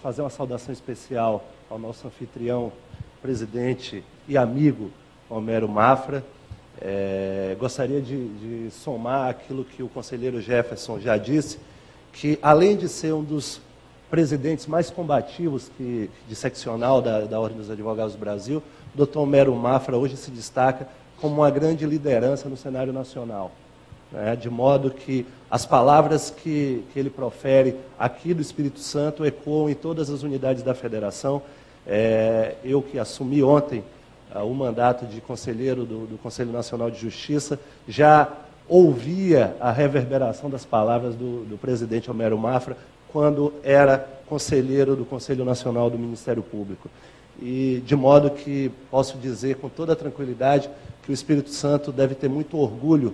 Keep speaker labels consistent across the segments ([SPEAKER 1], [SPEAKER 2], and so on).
[SPEAKER 1] fazer uma saudação especial ao nosso anfitrião, presidente e amigo Homero Mafra. Gostaria de somar aquilo que o conselheiro Jefferson já disse, que além de ser um dos presidentes mais combativos de seccional da Ordem dos Advogados do Brasil, o doutor Homero Mafra hoje se destaca como uma grande liderança no cenário nacional, né? De modo que as palavras que ele profere aqui do Espírito Santo ecoam em todas as unidades da Federação. Eu que assumi ontem o mandato de conselheiro do Conselho Nacional de Justiça, já ouvia a reverberação das palavras do presidente Homero Mafra quando era conselheiro do Conselho Nacional do Ministério Público. E de modo que posso dizer com toda tranquilidade que o Espírito Santo deve ter muito orgulho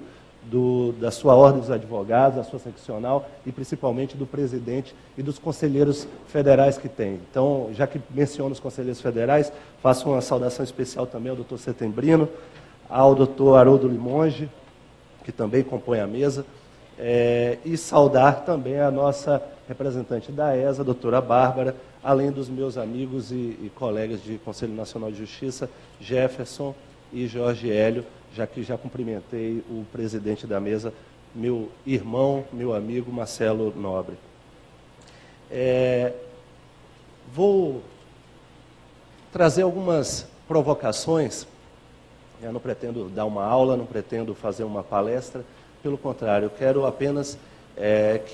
[SPEAKER 1] da sua Ordem dos Advogados, da sua seccional e principalmente do presidente e dos conselheiros federais que tem. Então, já que menciono os conselheiros federais, faço uma saudação especial também ao doutor Setembrino, ao doutor Haroldo Limonge, que também compõe a mesa, e saudar também a nossa representante da ESA, a doutora Bárbara, além dos meus amigos e colegas de Conselho Nacional de Justiça, Jefferson e Jorge Hélio, já que já cumprimentei o presidente da mesa, meu irmão, meu amigo Marcelo Nobre. Vou trazer algumas provocações. Eu não pretendo dar uma aula, não pretendo fazer uma palestra, pelo contrário, eu quero apenas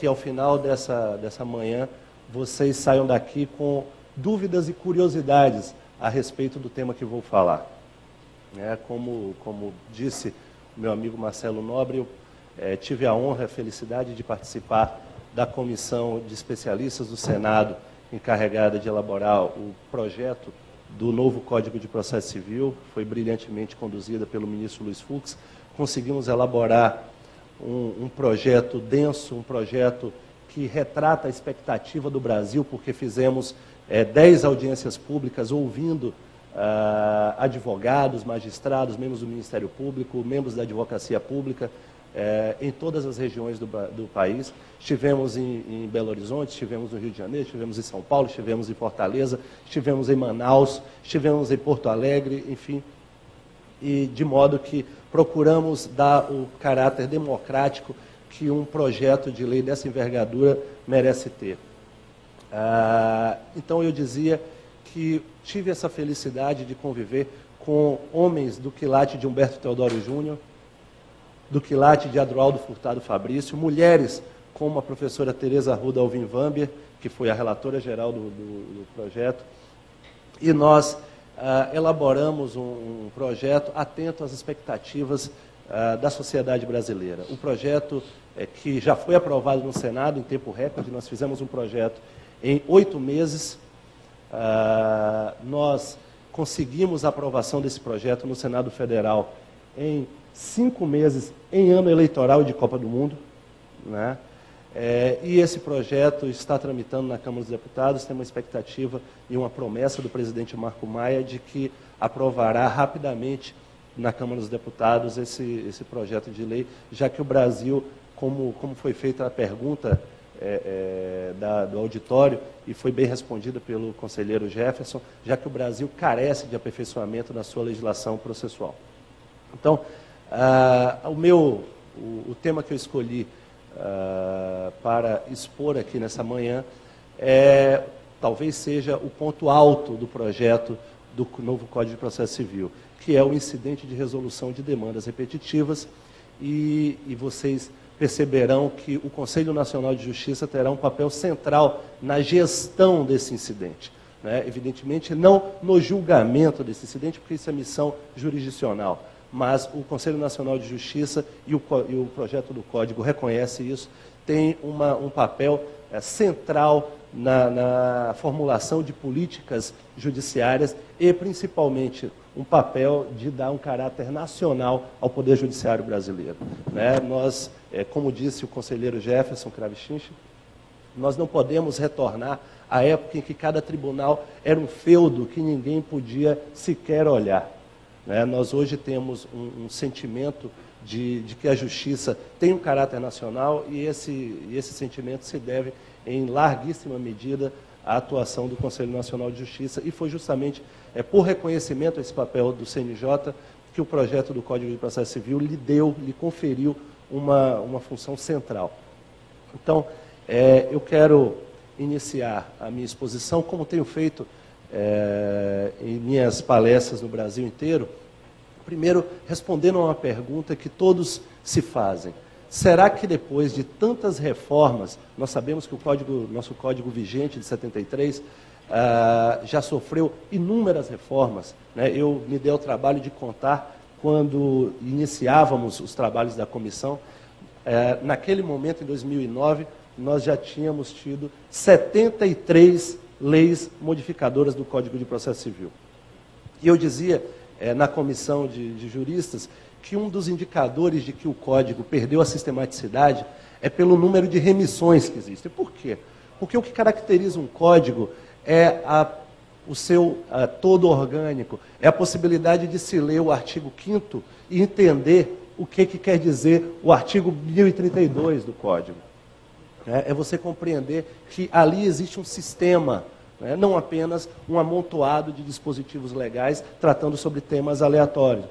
[SPEAKER 1] que ao final dessa manhã vocês saiam daqui com dúvidas e curiosidades a respeito do tema que vou falar. Como disse o meu amigo Marcelo Nobre, eu tive a honra e a felicidade de participar da comissão de especialistas do Senado encarregada de elaborar o projeto do novo Código de Processo Civil, foi brilhantemente conduzida pelo ministro Luiz Fux. Conseguimos elaborar um projeto denso, um projeto que retrata a expectativa do Brasil, porque fizemos 10 audiências públicas ouvindo advogados, magistrados, membros do Ministério Público, membros da Advocacia Pública, em todas as regiões do país. Estivemos em Belo Horizonte, estivemos no Rio de Janeiro, estivemos em São Paulo, estivemos em Fortaleza, estivemos em Manaus, estivemos em Porto Alegre, enfim, e de modo que procuramos dar o caráter democrático que um projeto de lei dessa envergadura merece ter. Então eu dizia que tive essa felicidade de conviver com homens do quilate de Humberto Teodoro Júnior, do quilate de Adroaldo Furtado Fabrício, mulheres como a professora Tereza Arruda Alvim Vambier, que foi a relatora geral do projeto, e nós elaboramos um projeto atento às expectativas da sociedade brasileira. O projeto que já foi aprovado no Senado em tempo recorde, nós fizemos um projeto em 8 meses, nós conseguimos a aprovação desse projeto no Senado Federal em 5 meses, em ano eleitoral de Copa do Mundo, né? E esse projeto está tramitando na Câmara dos Deputados, tem uma expectativa e uma promessa do presidente Marco Maia de que aprovará rapidamente na Câmara dos Deputados esse projeto de lei, já que o Brasil, como foi feita a pergunta do auditório, e foi bem respondida pelo conselheiro Jefferson, já que o Brasil carece de aperfeiçoamento na sua legislação processual. Então, o tema que eu escolhi para expor aqui nessa manhã talvez seja o ponto alto do projeto do novo Código de Processo Civil, que é o incidente de resolução de demandas repetitivas, e vocês perceberão que o Conselho Nacional de Justiça terá um papel central na gestão desse incidente, né? Evidentemente, não no julgamento desse incidente, porque isso é missão jurisdicional, mas o Conselho Nacional de Justiça e o projeto do Código reconhece isso, tem um papel central na formulação de políticas judiciárias e, principalmente, um papel de dar um caráter nacional ao Poder Judiciário brasileiro, né? Nós, como disse o conselheiro Jefferson Kravchinski, nós não podemos retornar à época em que cada tribunal era um feudo que ninguém podia sequer olhar, né? Nós hoje temos um sentimento de que a justiça tem um caráter nacional, e esse sentimento se deve, em larguíssima medida, a atuação do Conselho Nacional de Justiça, e foi justamente por reconhecimento a esse papel do CNJ que o projeto do Código de Processo Civil lhe conferiu uma função central. Então, eu quero iniciar a minha exposição, como tenho feito em minhas palestras no Brasil inteiro, primeiro respondendo a uma pergunta que todos se fazem. Será que depois de tantas reformas, nós sabemos que nosso código vigente de 73 já sofreu inúmeras reformas, né? Eu me dei o trabalho de contar quando iniciávamos os trabalhos da comissão. Naquele momento, em 2009, nós já tínhamos tido 73 leis modificadoras do Código de Processo Civil. E eu dizia, na comissão de juristas, que um dos indicadores de que o Código perdeu a sistematicidade é pelo número de remissões que existem. Por quê? Porque o que caracteriza um código é o seu todo orgânico, é a possibilidade de se ler o artigo 5º e entender o que quer dizer o artigo 1032 do Código. É você compreender que ali existe um sistema, né? Não apenas um amontoado de dispositivos legais tratando sobre temas aleatórios.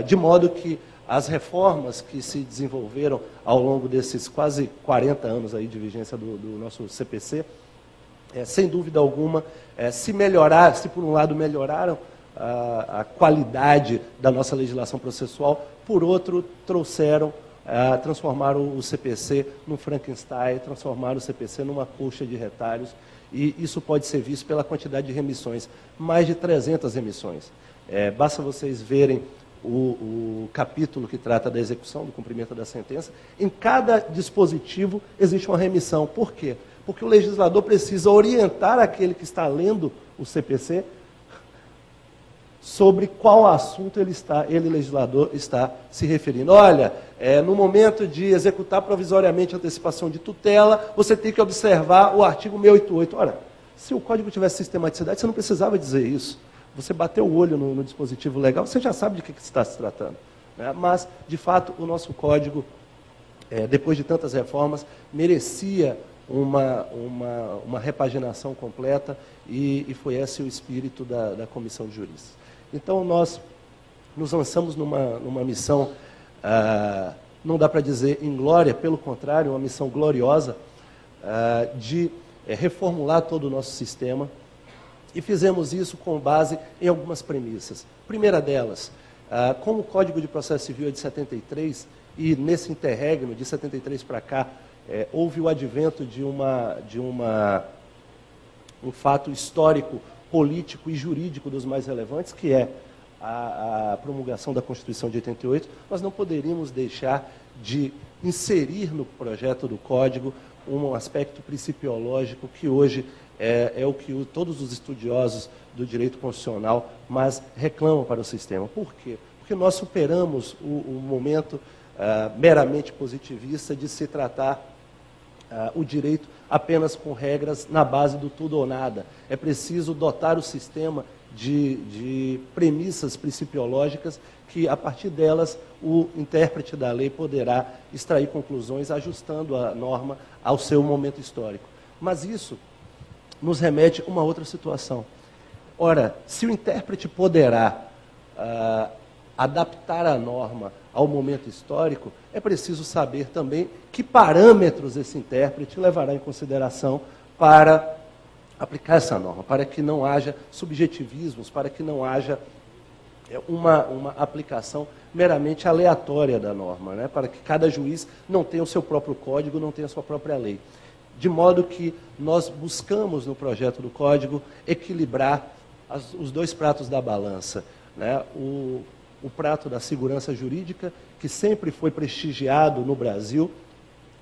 [SPEAKER 1] De modo que as reformas que se desenvolveram ao longo desses quase 40 anos aí de vigência do nosso CPC, sem dúvida alguma, se por um lado melhoraram a qualidade da nossa legislação processual, por outro transformaram o CPC num Frankenstein, transformaram o CPC numa colcha de retalhos, e isso pode ser visto pela quantidade de remissões, mais de 300 remissões. Basta vocês verem o capítulo que trata da execução, do cumprimento da sentença. Em cada dispositivo existe uma remissão. Por quê? Porque o legislador precisa orientar aquele que está lendo o CPC sobre qual assunto ele, legislador, está se referindo. Olha, no momento de executar provisoriamente a antecipação de tutela, você tem que observar o artigo 688. Ora, se o código tivesse sistematicidade, você não precisava dizer isso. Você bateu o olho no dispositivo legal, você já sabe de que está se tratando. Né? Mas, de fato, o nosso código, depois de tantas reformas, merecia uma repaginação completa, e foi esse o espírito da Comissão de Juristas. Então, nós nos lançamos numa missão, não dá para dizer inglória, pelo contrário, uma missão gloriosa, de reformular todo o nosso sistema, e fizemos isso com base em algumas premissas. Primeira delas, como o Código de Processo Civil é de 73, e nesse interregno, de 73 para cá, houve o advento de um fato histórico, político e jurídico dos mais relevantes, que é a promulgação da Constituição de 88, nós não poderíamos deixar de inserir no projeto do Código um aspecto principiológico que hoje é o que todos os estudiosos do direito constitucional mais reclamam para o sistema. Por quê? Porque nós superamos o momento meramente positivista de se tratar o direito apenas com regras na base do tudo ou nada. É preciso dotar o sistema de premissas principiológicas que, a partir delas, o intérprete da lei poderá extrair conclusões ajustando a norma ao seu momento histórico. Mas isso nos remete a uma outra situação. Ora, se o intérprete poderá adaptar a norma ao momento histórico, é preciso saber também que parâmetros esse intérprete levará em consideração para aplicar essa norma, para que não haja subjetivismos, para que não haja uma aplicação meramente aleatória da norma, né? Para que cada juiz não tenha o seu próprio código, não tenha a sua própria lei. De modo que nós buscamos no projeto do Código equilibrar os dois pratos da balança, né? O prato da segurança jurídica, que sempre foi prestigiado no Brasil,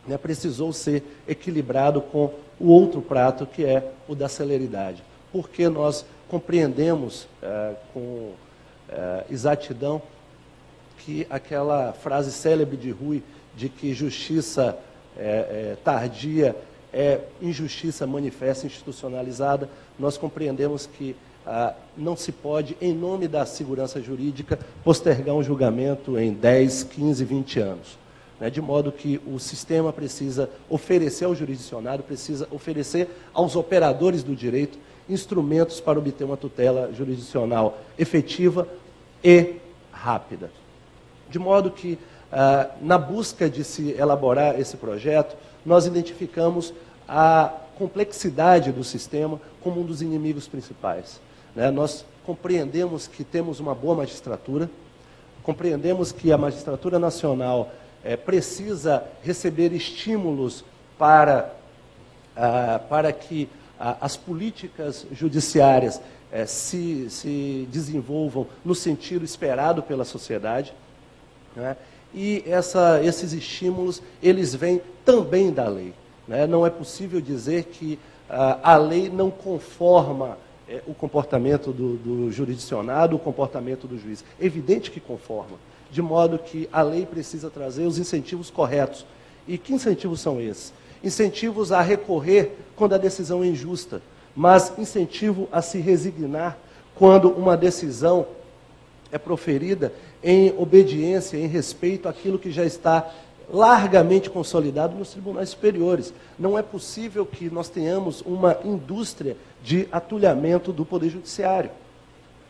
[SPEAKER 1] né, precisou ser equilibrado com o outro prato, que é o da celeridade. Porque nós compreendemos com exatidão que aquela frase célebre de Rui, de que justiça tardia é injustiça manifesta, institucionalizada, nós compreendemos que não se pode, em nome da segurança jurídica, postergar um julgamento em 10, 15, 20 anos. né, de modo que o sistema precisa oferecer ao jurisdicionado, precisa oferecer aos operadores do direito instrumentos para obter uma tutela jurisdicional efetiva e rápida. De modo que, na busca de se elaborar esse projeto, nós identificamos a complexidade do sistema como um dos inimigos principais, né? Nós compreendemos que temos uma boa magistratura, compreendemos que a magistratura nacional precisa receber estímulos para que as políticas judiciárias se desenvolvam no sentido esperado pela sociedade, né? E esses estímulos, eles vêm também da lei, né? Não é possível dizer que a lei não conforma o comportamento do jurisdicionado, o comportamento do juiz. É evidente que conforma, de modo que a lei precisa trazer os incentivos corretos. E que incentivos são esses? Incentivos a recorrer quando a decisão é injusta, mas incentivo a se resignar quando uma decisão é proferida em obediência, em respeito àquilo que já está largamente consolidado nos tribunais superiores. Não é possível que nós tenhamos uma indústria de atulhamento do Poder Judiciário.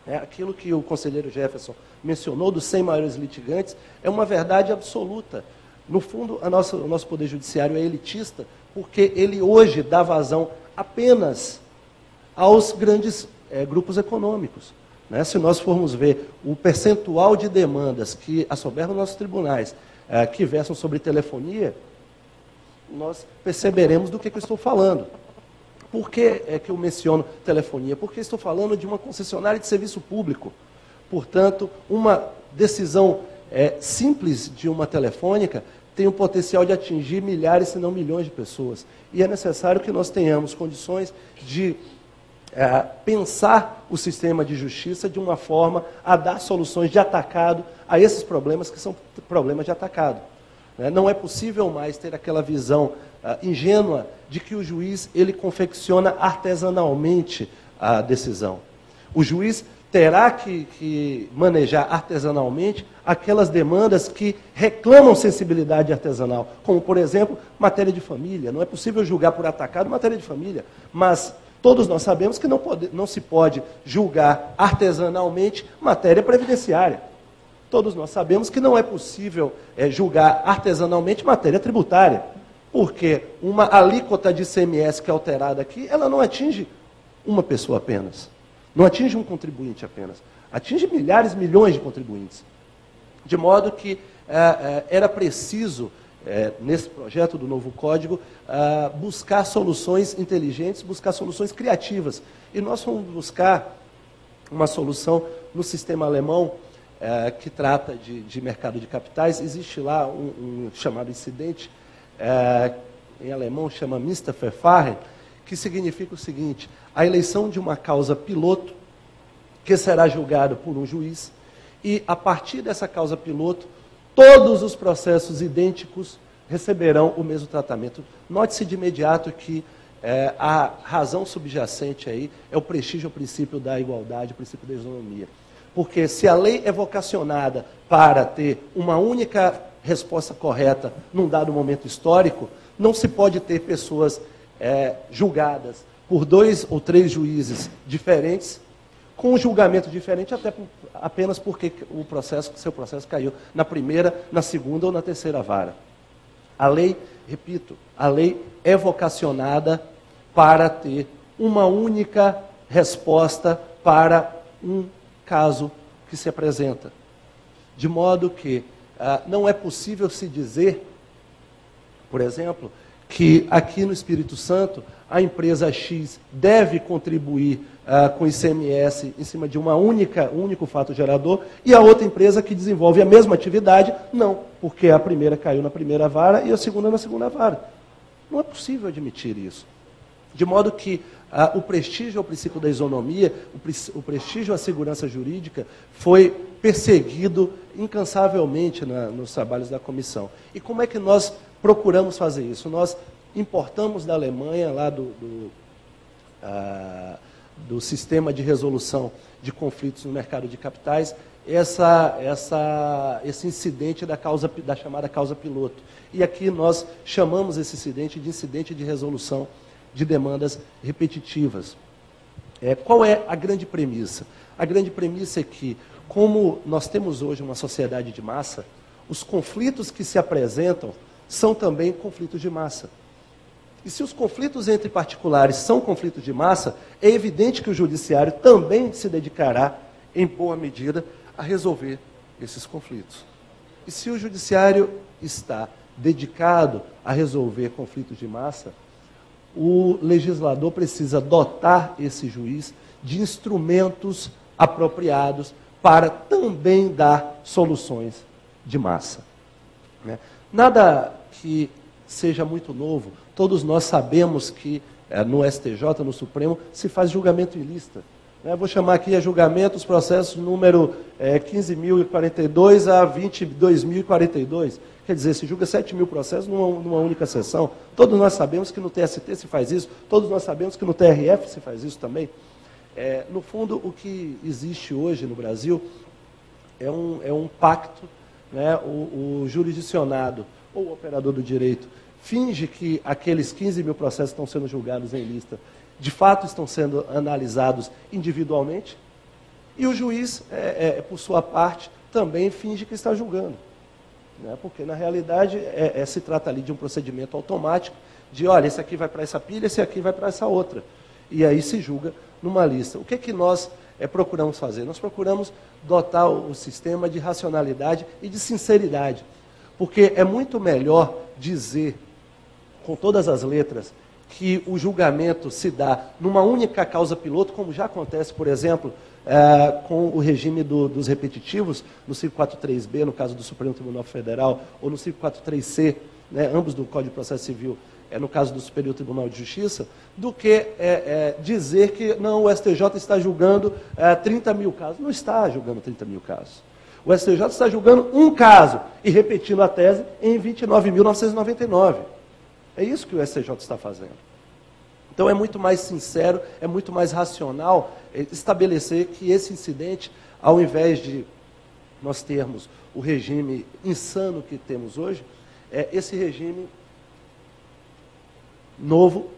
[SPEAKER 1] Aquilo que o conselheiro Jefferson mencionou dos 100 maiores litigantes é uma verdade absoluta. No fundo, o nosso Poder Judiciário é elitista porque ele hoje dá vazão apenas aos grandes grupos econômicos, né? Se nós formos ver o percentual de demandas que assoberbam nossos tribunais, que versam sobre telefonia, nós perceberemos do que eu estou falando. Por que é que eu menciono telefonia? Porque estou falando de uma concessionária de serviço público. Portanto, uma decisão simples de uma telefônica tem o potencial de atingir milhares, se não milhões de pessoas. E é necessário que nós tenhamos condições de pensar o sistema de justiça de uma forma a dar soluções de atacado a esses problemas que são problemas de atacado. Não é possível mais ter aquela visão ingênua de que o juiz ele confecciona artesanalmente a decisão. O juiz terá que manejar artesanalmente aquelas demandas que reclamam sensibilidade artesanal, como, por exemplo, matéria de família. Não é possível julgar por atacado matéria de família, mas todos nós sabemos que não se pode julgar artesanalmente matéria previdenciária. Todos nós sabemos que não é possível julgar artesanalmente matéria tributária, porque uma alíquota de ICMS que é alterada aqui, ela não atinge uma pessoa apenas, não atinge um contribuinte apenas, atinge milhares, milhões de contribuintes. De modo que era preciso, nesse projeto do novo código, buscar soluções inteligentes, buscar soluções criativas. E nós fomos buscar uma solução no sistema alemão, que trata de mercado de capitais. Existe lá um chamado incidente, em alemão chama Musterverfahren, que significa o seguinte: a eleição de uma causa piloto, que será julgada por um juiz, e a partir dessa causa piloto, todos os processos idênticos receberão o mesmo tratamento. Note-se de imediato que a razão subjacente aí é o prestígio ao princípio da igualdade, o princípio da isonomia. Porque se a lei é vocacionada para ter uma única resposta correta num dado momento histórico, não se pode ter pessoas julgadas por 2 ou 3 juízes diferentes, com um julgamento diferente, apenas porque seu processo caiu na primeira, na segunda ou na terceira vara. A lei, repito, a lei é vocacionada para ter uma única resposta para um caso que se apresenta. De modo que não é possível se dizer, por exemplo, que aqui no Espírito Santo a empresa X deve contribuir com ICMS em cima de um único fato gerador, e a outra empresa que desenvolve a mesma atividade, não, porque a primeira caiu na primeira vara e a segunda na segunda vara. Não é possível admitir isso. De modo que o prestígio ao princípio da isonomia, o prestígio à segurança jurídica foi perseguido incansavelmente nos trabalhos da comissão. E como é que nós procuramos fazer isso? Nós importamos da Alemanha, lá do sistema de resolução de conflitos no mercado de capitais, esse incidente da chamada causa piloto. E aqui nós chamamos esse incidente de incidente de resolução de demandas repetitivas. Qual é a grande premissa? A grande premissa é que, como nós temos hoje uma sociedade de massa, os conflitos que se apresentam são também conflitos de massa. E se os conflitos entre particulares são conflitos de massa, é evidente que o judiciário também se dedicará, em boa medida, a resolver esses conflitos. E se o judiciário está dedicado a resolver conflitos de massa, o legislador precisa dotar esse juiz de instrumentos apropriados para também dar soluções de massa. Nada que seja muito novo, todos nós sabemos que no STJ, no Supremo, se faz julgamento ilícito. Vou chamar aqui a julgamento os processos número 15.042 a 22.042. Quer dizer, se julga 7.000 processos numa única sessão. Todos nós sabemos que no TST se faz isso, todos nós sabemos que no TRF se faz isso também. No fundo, o que existe hoje no Brasil é um pacto, o jurisdicionado ou o operador do direito finge que aqueles 15.000 processos estão sendo julgados em lista, de fato estão sendo analisados individualmente, e o juiz, por sua parte, também finge que está julgando. Porque, na realidade, se trata ali de um procedimento automático, de, olha, esse aqui vai para essa pilha, esse aqui vai para essa outra. E aí se julga numa lista. O que é que nós procuramos fazer? Nós procuramos dotar o sistema de racionalidade e de sinceridade. Porque é muito melhor dizer, com todas as letras, que o julgamento se dá numa única causa piloto, como já acontece, por exemplo, com o regime dos repetitivos, no 543B, no caso do Supremo Tribunal Federal, ou no 543C, ambos do Código de Processo Civil, no caso do Superior Tribunal de Justiça, do que dizer que não, o STJ está julgando 30.000 casos. Não está julgando 30.000 casos. O STJ está julgando um caso e repetindo a tese em 29.999. É isso que o STJ está fazendo. Então é muito mais sincero, é muito mais racional estabelecer que esse incidente, ao invés de nós termos o regime insano que temos hoje, esse regime novo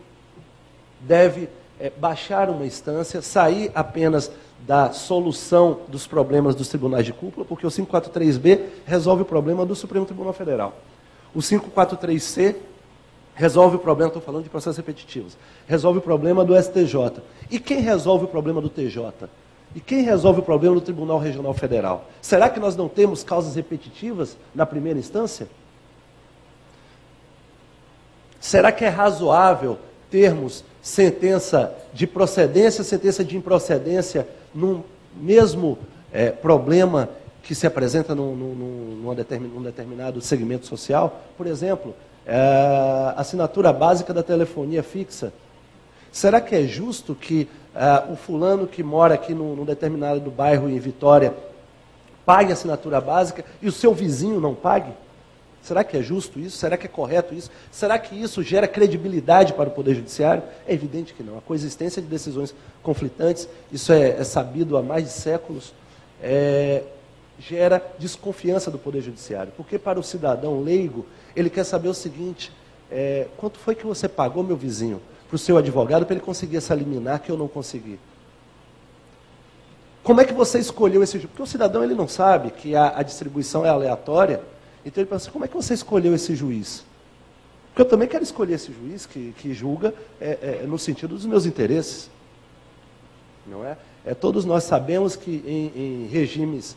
[SPEAKER 1] deve baixar uma instância, sair apenas da solução dos problemas dos tribunais de cúpula, porque o 543B resolve o problema do Supremo Tribunal Federal. O 543C resolve o problema, estou falando de processos repetitivos, resolve o problema do STJ. E quem resolve o problema do TJ? E quem resolve o problema do Tribunal Regional Federal? Será que nós não temos causas repetitivas na primeira instância? Será que é razoável termos sentença de procedência, sentença de improcedência num mesmo problema que se apresenta num determinado segmento social? Por exemplo, assinatura básica da telefonia fixa. Será que é justo que o fulano que mora aqui num determinado bairro em Vitória pague a assinatura básica e o seu vizinho não pague? Será que é justo isso? Será que é correto isso? Será que isso gera credibilidade para o Poder Judiciário? É evidente que não. A coexistência de decisões conflitantes, isso é sabido há mais de séculos, gera desconfiança do Poder Judiciário. Porque para o cidadão leigo, ele quer saber o seguinte, quanto foi que você pagou, meu vizinho, para o seu advogado, para ele conseguir essa liminar que eu não consegui? Como é que você escolheu esse juiz? Porque o cidadão ele não sabe que a distribuição é aleatória. Então ele pensa, como é que você escolheu esse juiz? Porque eu também quero escolher esse juiz que julga no sentido dos meus interesses. Não é? Todos nós sabemos que em regimes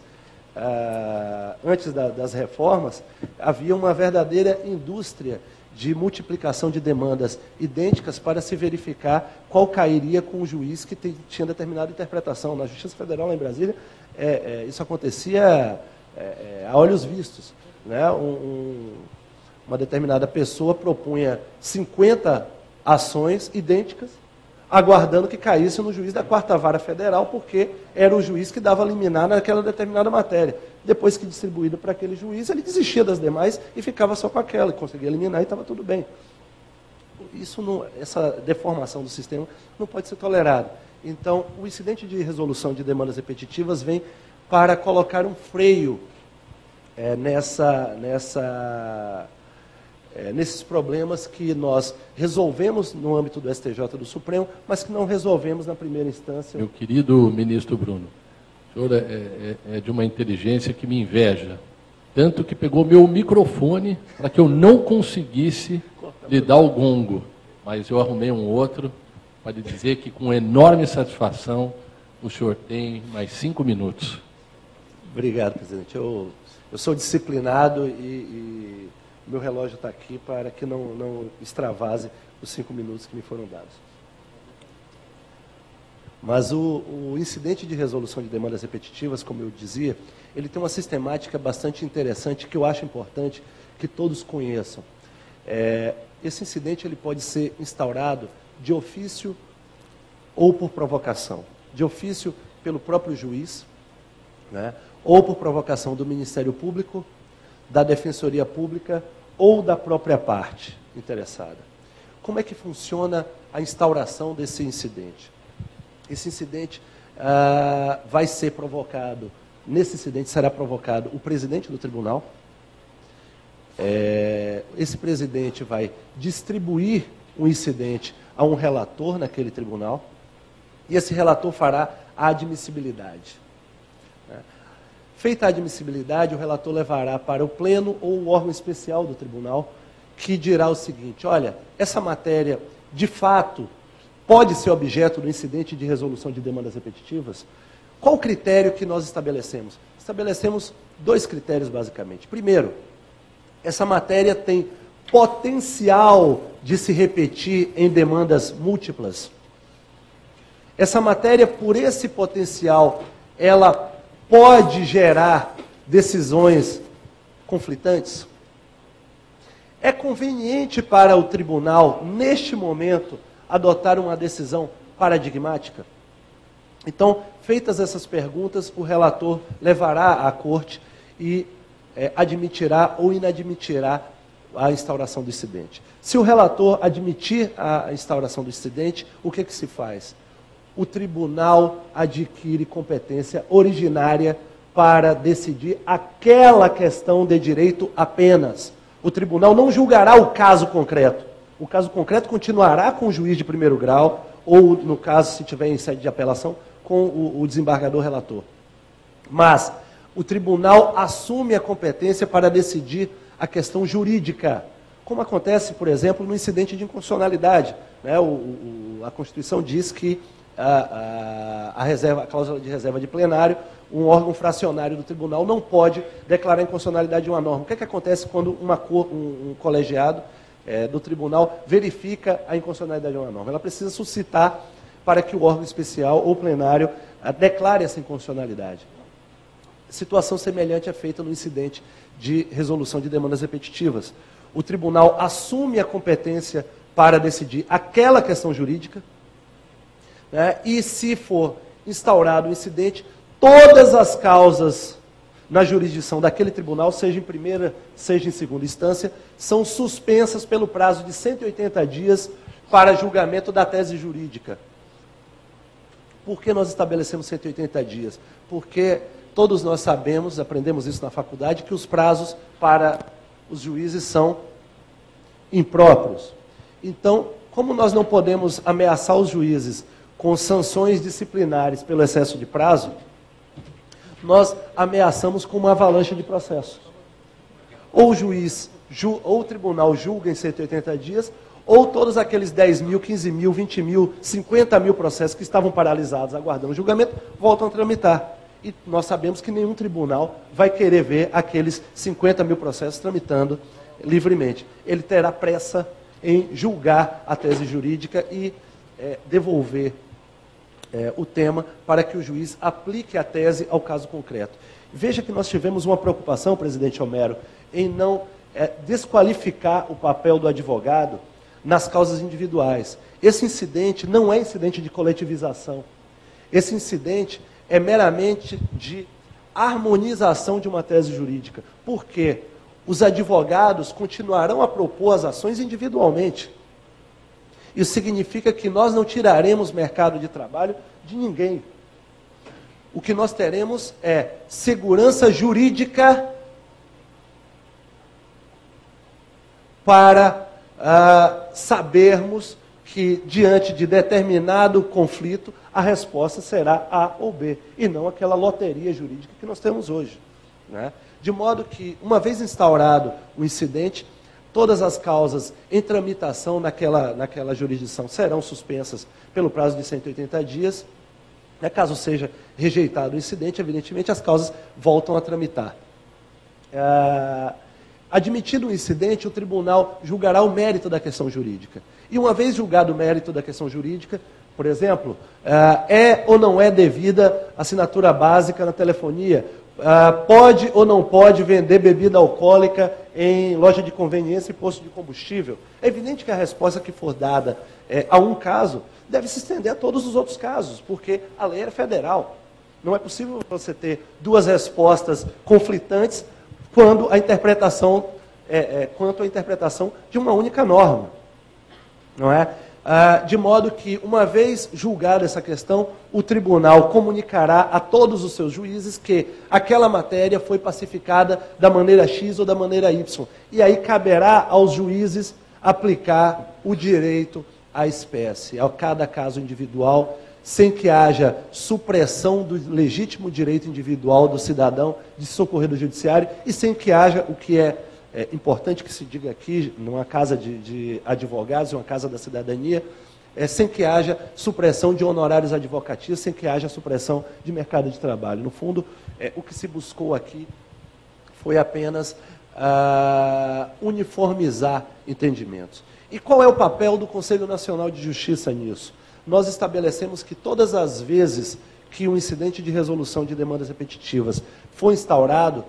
[SPEAKER 1] antes das reformas, havia uma verdadeira indústria de multiplicação de demandas idênticas para se verificar qual cairia com o juiz que tinha determinada interpretação. Na Justiça Federal, lá em Brasília, isso acontecia a olhos vistos. Uma determinada pessoa propunha 50 ações idênticas, aguardando que caísse no juiz da 4ª Vara Federal, porque era o juiz que dava liminar naquela determinada matéria. Depois que distribuído para aquele juiz, ele desistia das demais e ficava só com aquela, conseguia eliminar e estava tudo bem. Essa deformação do sistema não pode ser tolerada. Então, o incidente de resolução de demandas repetitivas vem para colocar um freio nesses problemas que nós resolvemos no âmbito do STJ do Supremo, mas que não resolvemos na primeira instância.
[SPEAKER 2] Meu querido ministro Bruno, o senhor é de uma inteligência que me inveja, tanto que pegou meu microfone para que eu não conseguisse lhe dar o gongo, mas eu arrumei um outro para lhe dizer que, com enorme satisfação, o senhor tem mais 5 minutos.
[SPEAKER 1] Obrigado, presidente. Eu sou disciplinado e meu relógio está aqui para que não extravase os 5 minutos que me foram dados. Mas o incidente de resolução de demandas repetitivas, como eu dizia, ele tem uma sistemática bastante interessante que eu acho importante que todos conheçam. Esse incidente ele pode ser instaurado de ofício ou por provocação. De ofício pelo próprio juiz, né, ou por provocação do Ministério Público, da Defensoria Pública ou da própria parte interessada. Como é que funciona a instauração desse incidente? Esse incidente vai ser provocado, nesse incidente será provocado o presidente do tribunal. Esse presidente vai distribuir o incidente a um relator naquele tribunal, e esse relator fará a admissibilidade. Feita a admissibilidade, o relator levará para o pleno ou o órgão especial do tribunal, que dirá o seguinte: olha, essa matéria, de fato, pode ser objeto do incidente de resolução de demandas repetitivas? Qual o critério que nós estabelecemos? Estabelecemos 2 critérios, basicamente. Primeiro, essa matéria tem potencial de se repetir em demandas múltiplas. Essa matéria, por esse potencial, ela pode gerar decisões conflitantes? É conveniente para o tribunal, neste momento, adotar uma decisão paradigmática? Então, feitas essas perguntas, o relator levará à corte e admitirá ou inadmitirá a instauração do incidente. Se o relator admitir a instauração do incidente, o que se faz? O tribunal adquire competência originária para decidir aquela questão de direito apenas. O tribunal não julgará o caso concreto. O caso concreto continuará com o juiz de primeiro grau, ou, no caso, se tiver em sede de apelação, com o desembargador relator. Mas o tribunal assume a competência para decidir a questão jurídica, como acontece, por exemplo, no incidente de inconstitucionalidade. Né? A Constituição diz que a cláusula de reserva de plenário, um órgão fracionário do tribunal não pode declarar a inconstitucionalidade de uma norma. O que acontece quando um colegiado do tribunal verifica a inconstitucionalidade de uma norma? Ela precisa suscitar para que o órgão especial ou plenário declare essa inconstitucionalidade. Situação semelhante é feita no incidente de resolução de demandas repetitivas. O tribunal assume a competência para decidir aquela questão jurídica, né, e se for instaurado o incidente, todas as causas na jurisdição daquele tribunal, seja em primeira, seja em segunda instância, são suspensas pelo prazo de 180 dias para julgamento da tese jurídica. Por que nós estabelecemos 180 dias? Porque todos nós sabemos, aprendemos isso na faculdade, que os prazos para os juízes são impróprios. Então, como nós não podemos ameaçar os juízes com sanções disciplinares pelo excesso de prazo, nós ameaçamos com uma avalanche de processos. Ou o juiz, ou o tribunal julga em 180 dias, ou todos aqueles 10 mil, 15 mil, 20 mil, 50 mil processos que estavam paralisados aguardando julgamento, voltam a tramitar. E nós sabemos que nenhum tribunal vai querer ver aqueles 50 mil processos tramitando livremente. Ele terá pressa em julgar a tese jurídica e devolver o tema para que o juiz aplique a tese ao caso concreto. Veja que nós tivemos uma preocupação, presidente Homero, em não desqualificar o papel do advogado nas causas individuais. Esse incidente não é incidente de coletivização. Esse incidente é meramente de harmonização de uma tese jurídica. Por quê? Os advogados continuarão a propor as ações individualmente. Isso significa que nós não tiraremos mercado de trabalho de ninguém. o que nós teremos é segurança jurídica para sabermos que, diante de determinado conflito, a resposta será A ou B, e não aquela loteria jurídica que nós temos hoje, né? De modo que, uma vez instaurado o incidente, todas as causas em tramitação naquela jurisdição serão suspensas pelo prazo de 180 dias. Caso seja rejeitado o incidente, evidentemente as causas voltam a tramitar. Admitido o incidente, o tribunal julgará o mérito da questão jurídica. E uma vez julgado o mérito da questão jurídica, por exemplo, é ou não é devida assinatura básica na telefonia? Pode ou não pode vender bebida alcoólica em loja de conveniência e posto de combustível? É evidente que a resposta que for dada a um caso deve se estender a todos os outros casos, porque a lei é federal. Não é possível você ter duas respostas conflitantes quanto à interpretação de uma única norma. Não é? De modo que, uma vez julgada essa questão, o tribunal comunicará a todos os seus juízes que aquela matéria foi pacificada da maneira X ou da maneira Y. E aí caberá aos juízes aplicar o direito à espécie, a cada caso individual, sem que haja supressão do legítimo direito individual do cidadão de socorrer do judiciário e sem que haja o que é importante que se diga aqui, numa casa de advogados, uma casa da cidadania, sem que haja supressão de honorários advocatícios, sem que haja supressão de mercado de trabalho. No fundo, o que se buscou aqui foi apenas uniformizar entendimentos. E qual é o papel do Conselho Nacional de Justiça nisso? Nós estabelecemos que todas as vezes que um incidente de resolução de demandas repetitivas for instaurado,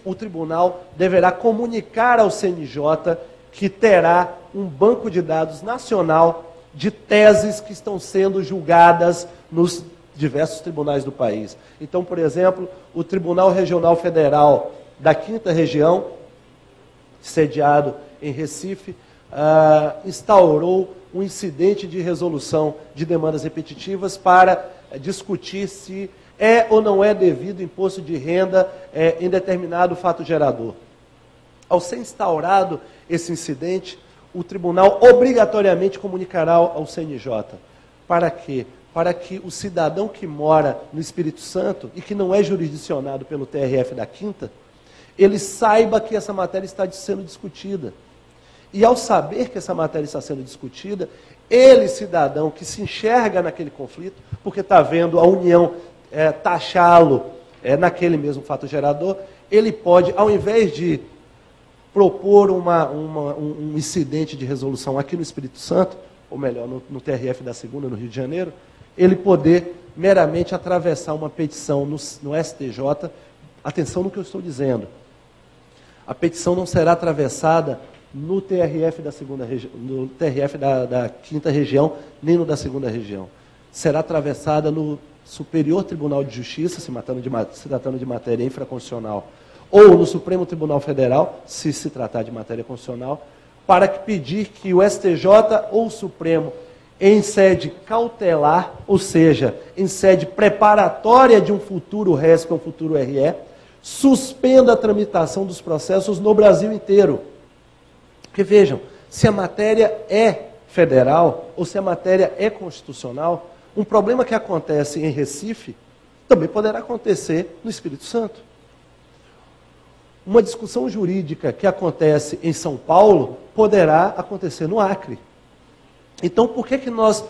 [SPEAKER 1] o tribunal deverá comunicar ao CNJ que terá um banco de dados nacional de teses que estão sendo julgadas nos diversos tribunais do país. Então, por exemplo, o Tribunal Regional Federal da 5ª Região, sediado em Recife, instaurou um incidente de resolução de demandas repetitivas para discutir se é ou não é devido imposto de renda em determinado fato gerador. Ao ser instaurado esse incidente, o tribunal obrigatoriamente comunicará ao CNJ. Para quê? Para que o cidadão que mora no Espírito Santo e que não é jurisdicionado pelo TRF da 5ª, ele saiba que essa matéria está sendo discutida. E ao saber que essa matéria está sendo discutida, ele, cidadão que se enxerga naquele conflito, porque está vendo a União taxá-lo naquele mesmo fato gerador, ele pode, ao invés de propor um incidente de resolução aqui no Espírito Santo, ou melhor, no TRF da 2ª, no Rio de Janeiro, ele poder meramente atravessar uma petição no STJ. Atenção no que eu estou dizendo. A petição não será atravessada no TRF da 2ª região, no TRF da 5ª Região, nem no da 2ª Região. Será atravessada no Superior Tribunal de Justiça, se tratando de matéria infraconstitucional, ou no Supremo Tribunal Federal, se tratar de matéria constitucional, para pedir que o STJ ou o Supremo, em sede cautelar, ou seja, em sede preparatória de um futuro RESP ou um futuro RE, suspenda a tramitação dos processos no Brasil inteiro. Porque vejam, se a matéria é federal ou se a matéria é constitucional, um problema que acontece em Recife também poderá acontecer no Espírito Santo. Uma discussão jurídica que acontece em São Paulo poderá acontecer no Acre. Então, por que nós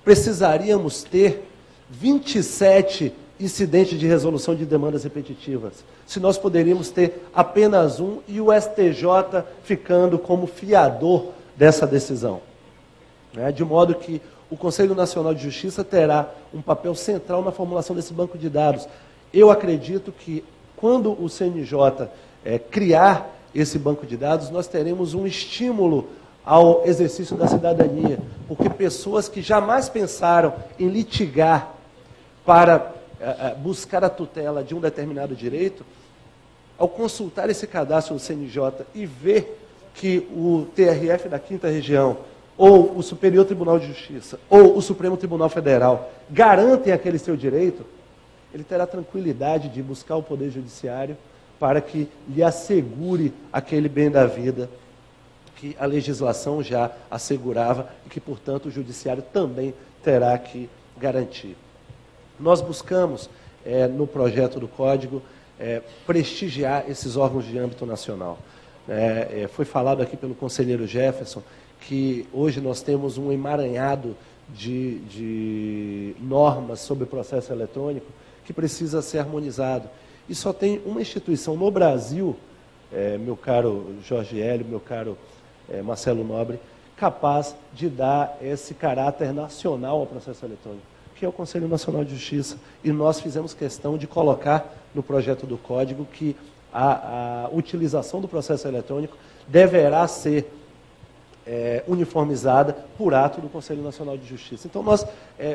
[SPEAKER 1] precisaríamos ter 27 incidentes de resolução de demandas repetitivas, se nós poderíamos ter apenas um e o STJ ficando como fiador dessa decisão? De modo que o Conselho Nacional de Justiça terá um papel central na formulação desse banco de dados. Eu acredito que, quando o CNJ criar esse banco de dados, nós teremos um estímulo ao exercício da cidadania, porque pessoas que jamais pensaram em litigar para buscar a tutela de um determinado direito, ao consultar esse cadastro do CNJ e ver que o TRF da 5ª Região, ou o Superior Tribunal de Justiça, ou o Supremo Tribunal Federal, garantem aquele seu direito, ele terá tranquilidade de buscar o Poder Judiciário para que lhe assegure aquele bem da vida que a legislação já assegurava e que, portanto, o Judiciário também terá que garantir. Nós buscamos, no projeto do Código, prestigiar esses órgãos de âmbito nacional. Foi falado aqui pelo conselheiro Jefferson que hoje nós temos um emaranhado de normas sobre o processo eletrônico que precisa ser harmonizado. E só tem uma instituição no Brasil, meu caro Jorge Hélio, meu caro Marcelo Nobre, capaz de dar esse caráter nacional ao processo eletrônico, que é o Conselho Nacional de Justiça. E nós fizemos questão de colocar no projeto do Código que a utilização do processo eletrônico deverá ser uniformizada por ato do Conselho Nacional de Justiça. Então, nós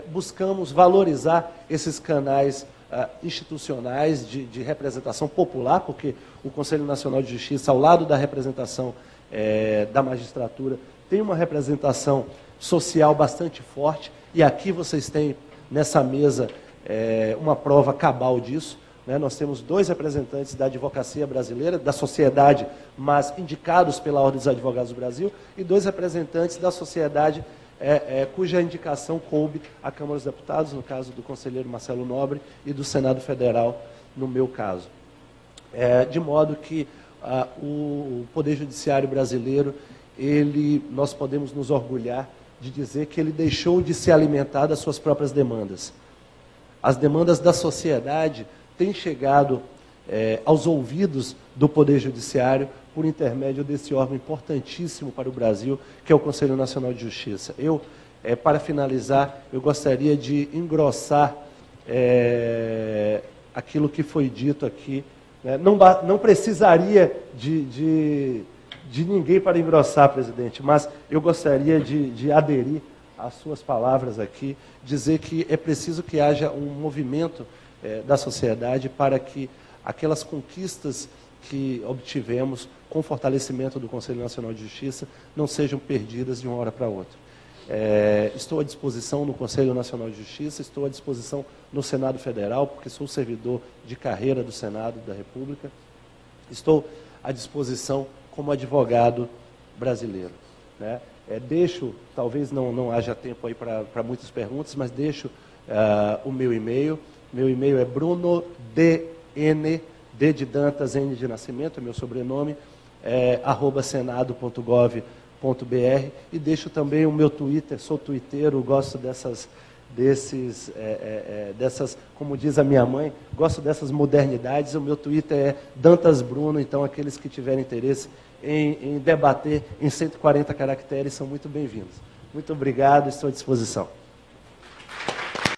[SPEAKER 1] buscamos valorizar esses canais institucionais de representação popular, porque o Conselho Nacional de Justiça, ao lado da representação da magistratura, tem uma representação social bastante forte, e aqui vocês têm, nessa mesa, uma prova cabal disso. Nós temos 2 representantes da advocacia brasileira, da sociedade, mas indicados pela Ordem dos Advogados do Brasil, e 2 representantes da sociedade cuja indicação coube à Câmara dos Deputados, no caso do conselheiro Marcelo Nobre, e do Senado Federal, no meu caso. De modo que o Poder Judiciário brasileiro, nós podemos nos orgulhar de dizer que ele deixou de se alimentar das suas próprias demandas. As demandas da sociedade têm chegado aos ouvidos do Poder Judiciário por intermédio desse órgão importantíssimo para o Brasil, que é o Conselho Nacional de Justiça. Para finalizar, eu gostaria de engrossar aquilo que foi dito aqui. Não precisaria de ninguém para engrossar, presidente, mas eu gostaria de aderir às suas palavras aqui, dizer que é preciso que haja um movimento da sociedade para que aquelas conquistas que obtivemos com o fortalecimento do Conselho Nacional de Justiça não sejam perdidas de uma hora para outra. Estou à disposição no Conselho Nacional de Justiça, estou à disposição no Senado Federal, porque sou servidor de carreira do Senado da República, estou à disposição como advogado brasileiro. Deixo, talvez não haja tempo aí para muitas perguntas, mas deixo o meu e-mail. Meu e-mail é brunodn, D de Dantas, N de Nascimento, é meu sobrenome, @senado.gov.br, e deixo também o meu Twitter, sou twitteiro, gosto dessas, como diz a minha mãe, gosto dessas modernidades. O meu Twitter é Dantas Bruno, então aqueles que tiverem interesse em debater em 140 caracteres são muito bem-vindos. Muito obrigado, estou à disposição.